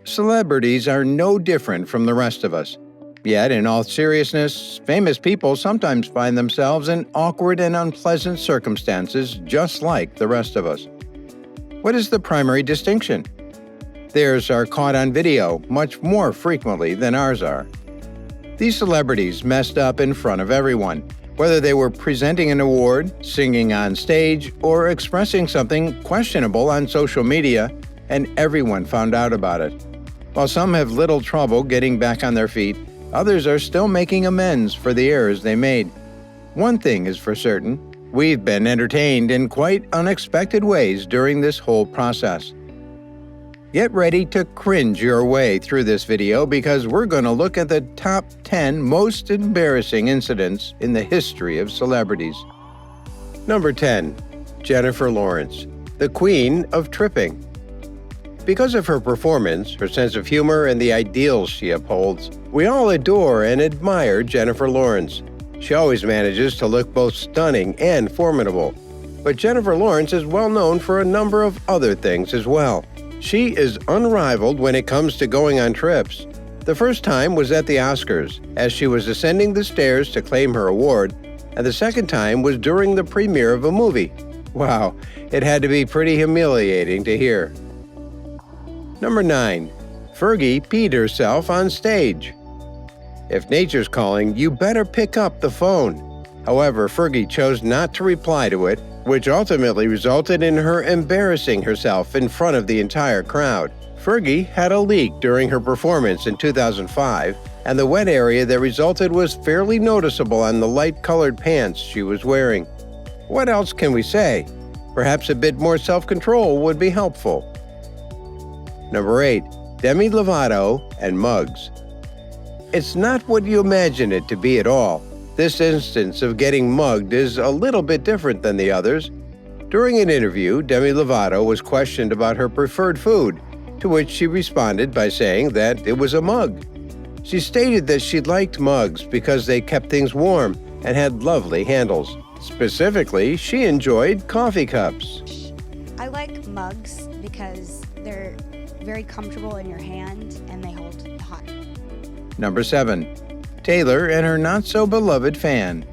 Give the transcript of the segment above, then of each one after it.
Celebrities are no different from the rest of us. Yet, in all seriousness, famous people sometimes find themselves in awkward and unpleasant circumstances just like the rest of us. What is the primary distinction? Theirs are caught on video much more frequently than ours are. These celebrities messed up in front of everyone, whether they were presenting an award, singing on stage, or expressing something questionable on social media, and everyone found out about it. While some have little trouble getting back on their feet, others are still making amends for the errors they made. One thing is for certain, we've been entertained in quite unexpected ways during this whole process. Get ready to cringe your way through this video because we're going to look at the top 10 most embarrassing incidents in the history of celebrities. Number 10. Jennifer Lawrence, the queen of tripping. Because of her performance, her sense of humor, and the ideals she upholds, we all adore and admire Jennifer Lawrence. She always manages to look both stunning and formidable. But Jennifer Lawrence is well known for a number of other things as well. She is unrivaled when it comes to going on trips. The first time was at the Oscars, as she was ascending the stairs to claim her award, and the second time was during the premiere of a movie. Wow, it had to be pretty humiliating to hear. Number 9. Fergie peed herself on stage. If nature's calling, you better pick up the phone. However, Fergie chose not to reply to it, which ultimately resulted in her embarrassing herself in front of the entire crowd. Fergie had a leak during her performance in 2005, and the wet area that resulted was fairly noticeable on the light-colored pants she was wearing. What else can we say? Perhaps a bit more self-control would be helpful. Number 8. Demi Lovato and mugs. It's not what you imagine it to be at all. This instance of getting mugged is a little bit different than the others. During an interview, Demi Lovato was questioned about her preferred food, to which she responded by saying that it was a mug. She stated that she liked mugs because they kept things warm and had lovely handles. Specifically, she enjoyed coffee cups. I like mugs because they're very comfortable in your hand and they hold hot. Number 7. Taylor and her not-so-beloved fan.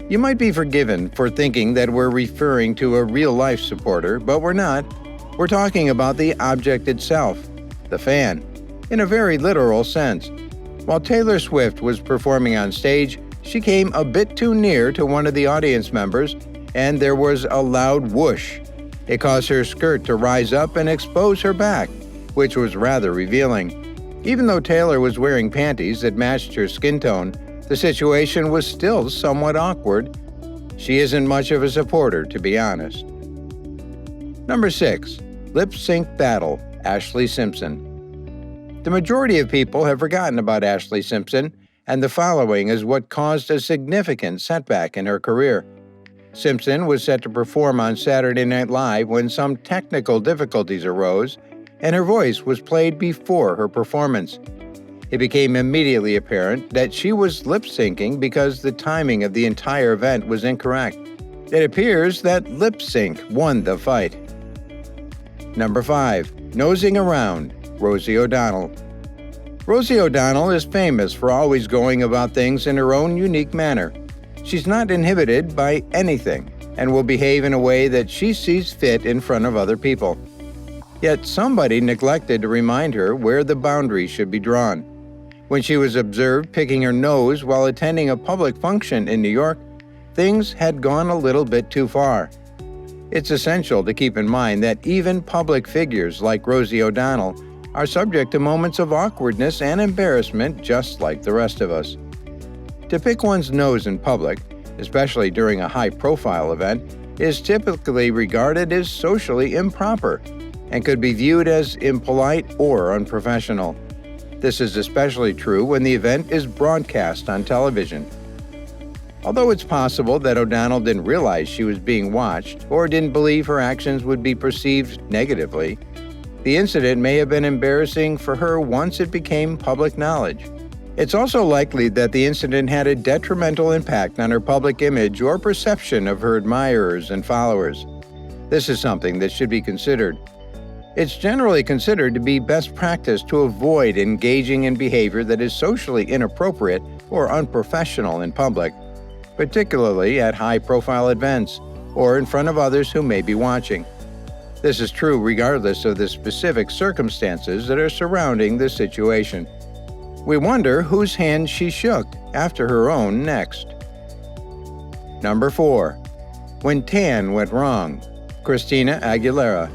You might be forgiven for thinking that we're referring to a real-life supporter, but we're not. We're talking about the object itself, the fan, in a very literal sense. While Taylor Swift was performing on stage, she came a bit too near to one of the audience members, and there was a loud whoosh. It caused her skirt to rise up and expose her back, which was rather revealing. Even though Taylor was wearing panties that matched her skin tone, the situation was still somewhat awkward. She isn't much of a supporter, to be honest. Number 6. Lip sync battle, Ashlee Simpson. The majority of people have forgotten about Ashlee Simpson, and the following is what caused a significant setback in her career. Simpson was set to perform on Saturday Night Live when some technical difficulties arose, and her voice was played before her performance. It became immediately apparent that she was lip-syncing because the timing of the entire event was incorrect. It appears that lip sync won the fight. Number 5. Nosing around, Rosie O'Donnell. Rosie O'Donnell is famous for always going about things in her own unique manner. She's not inhibited by anything and will behave in a way that she sees fit in front of other people. Yet somebody neglected to remind her where the boundaries should be drawn. When she was observed picking her nose while attending a public function in New York, things had gone a little bit too far. It's essential to keep in mind that even public figures like Rosie O'Donnell are subject to moments of awkwardness and embarrassment just like the rest of us. To pick one's nose in public, especially during a high-profile event, is typically regarded as socially improper and could be viewed as impolite or unprofessional. This is especially true when the event is broadcast on television. Although it's possible that O'Donnell didn't realize she was being watched or didn't believe her actions would be perceived negatively, the incident may have been embarrassing for her once it became public knowledge. It's also likely that the incident had a detrimental impact on her public image or perception of her admirers and followers. This is something that should be considered. It's generally considered to be best practice to avoid engaging in behavior that is socially inappropriate or unprofessional in public, particularly at high-profile events or in front of others who may be watching. This is true regardless of the specific circumstances that are surrounding the situation. We wonder whose hand she shook after her own next. Number 4. When Tan Went Wrong, Christina Aguilera.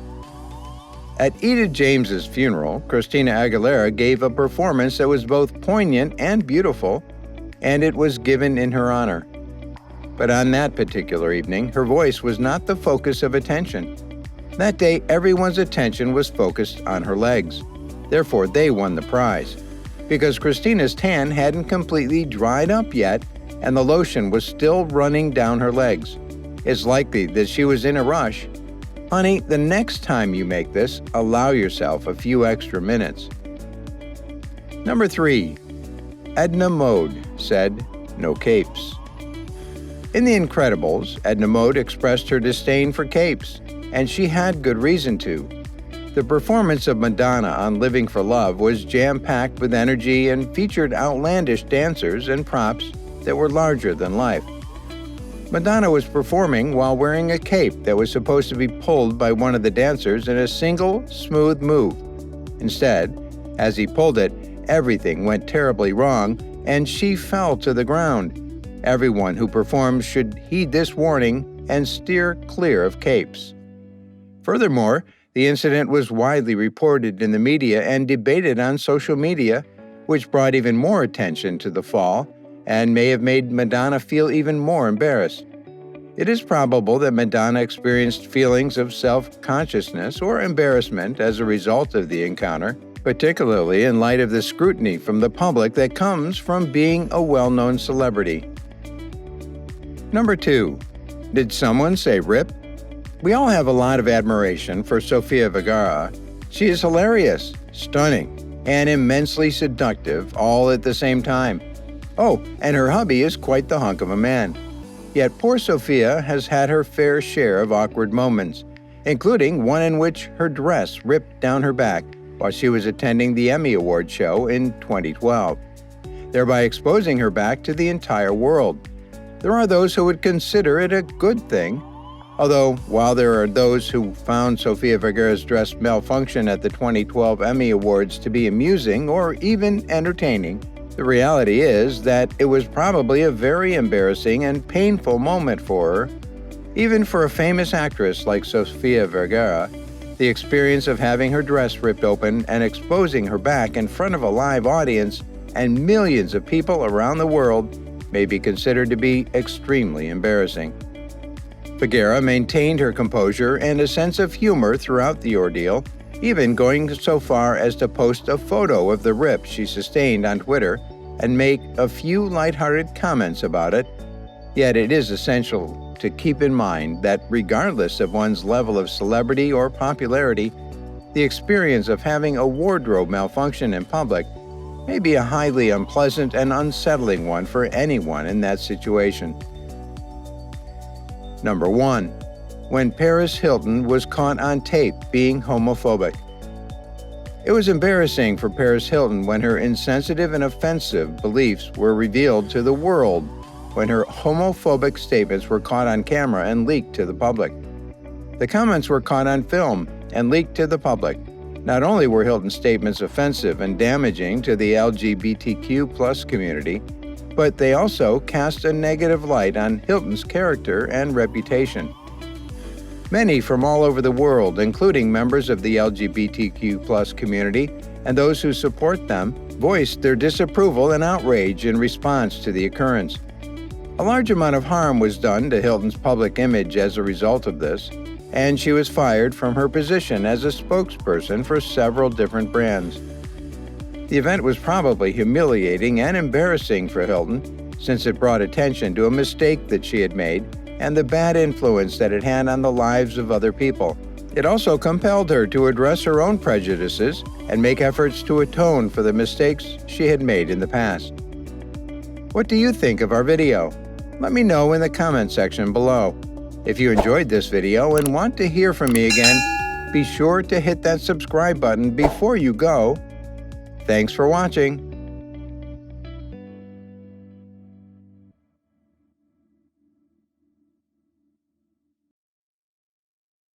At Etta James's funeral, Christina Aguilera gave a performance that was both poignant and beautiful, and it was given in her honor. But on that particular evening, her voice was not the focus of attention. That day, everyone's attention was focused on her legs. Therefore, they won the prize. Because Christina's tan hadn't completely dried up yet, and the lotion was still running down her legs. It's likely that she was in a rush. Honey, the next time you make this, allow yourself a few extra minutes. Number 3. Edna Mode said, "No capes." In The Incredibles, Edna Mode expressed her disdain for capes, and she had good reason to. The performance of Madonna on Living for Love was jam-packed with energy and featured outlandish dancers and props that were larger than life. Madonna was performing while wearing a cape that was supposed to be pulled by one of the dancers in a single, smooth move. Instead, as he pulled it, everything went terribly wrong, and she fell to the ground. Everyone who performs should heed this warning and steer clear of capes. Furthermore, the incident was widely reported in the media and debated on social media, which brought even more attention to the fall and may have made Madonna feel even more embarrassed. It is probable that Madonna experienced feelings of self-consciousness or embarrassment as a result of the encounter, particularly in light of the scrutiny from the public that comes from being a well-known celebrity. Number 2. Did someone say rip? We all have a lot of admiration for Sofia Vergara. She is hilarious, stunning, and immensely seductive all at the same time. Oh, and her hubby is quite the hunk of a man. Yet poor Sofia has had her fair share of awkward moments, including one in which her dress ripped down her back while she was attending the Emmy Award show in 2012, thereby exposing her back to the entire world. There are those who would consider it a good thing, although while there are those who found Sofia Vergara's dress malfunction at the 2012 Emmy Awards to be amusing or even entertaining, the reality is that it was probably a very embarrassing and painful moment for her. Even for a famous actress like Sofia Vergara, the experience of having her dress ripped open and exposing her back in front of a live audience and millions of people around the world may be considered to be extremely embarrassing. Vergara maintained her composure and a sense of humor throughout the ordeal, even going so far as to post a photo of the rip she sustained on Twitter and make a few lighthearted comments about it. Yet it is essential to keep in mind that regardless of one's level of celebrity or popularity, the experience of having a wardrobe malfunction in public may be a highly unpleasant and unsettling one for anyone in that situation. Number 1. When Paris Hilton was caught on tape being homophobic. It was embarrassing for Paris Hilton when her insensitive and offensive beliefs were revealed to the world, when her homophobic statements were caught on camera and leaked to the public. The comments were caught on film and leaked to the public. Not only were Hilton's statements offensive and damaging to the LGBTQ+ community, but they also cast a negative light on Hilton's character and reputation. Many from all over the world, including members of the LGBTQ+ community and those who support them, voiced their disapproval and outrage in response to the occurrence. A large amount of harm was done to Hilton's public image as a result of this, and she was fired from her position as a spokesperson for several different brands. The event was probably humiliating and embarrassing for Hilton, since it brought attention to a mistake that she had made and the bad influence that it had on the lives of other people. It also compelled her to address her own prejudices and make efforts to atone for the mistakes she had made in the past. What do you think of our video? Let me know in the comment section below. If you enjoyed this video and want to hear from me again, Be sure to hit that subscribe button before you go. Thanks for watching.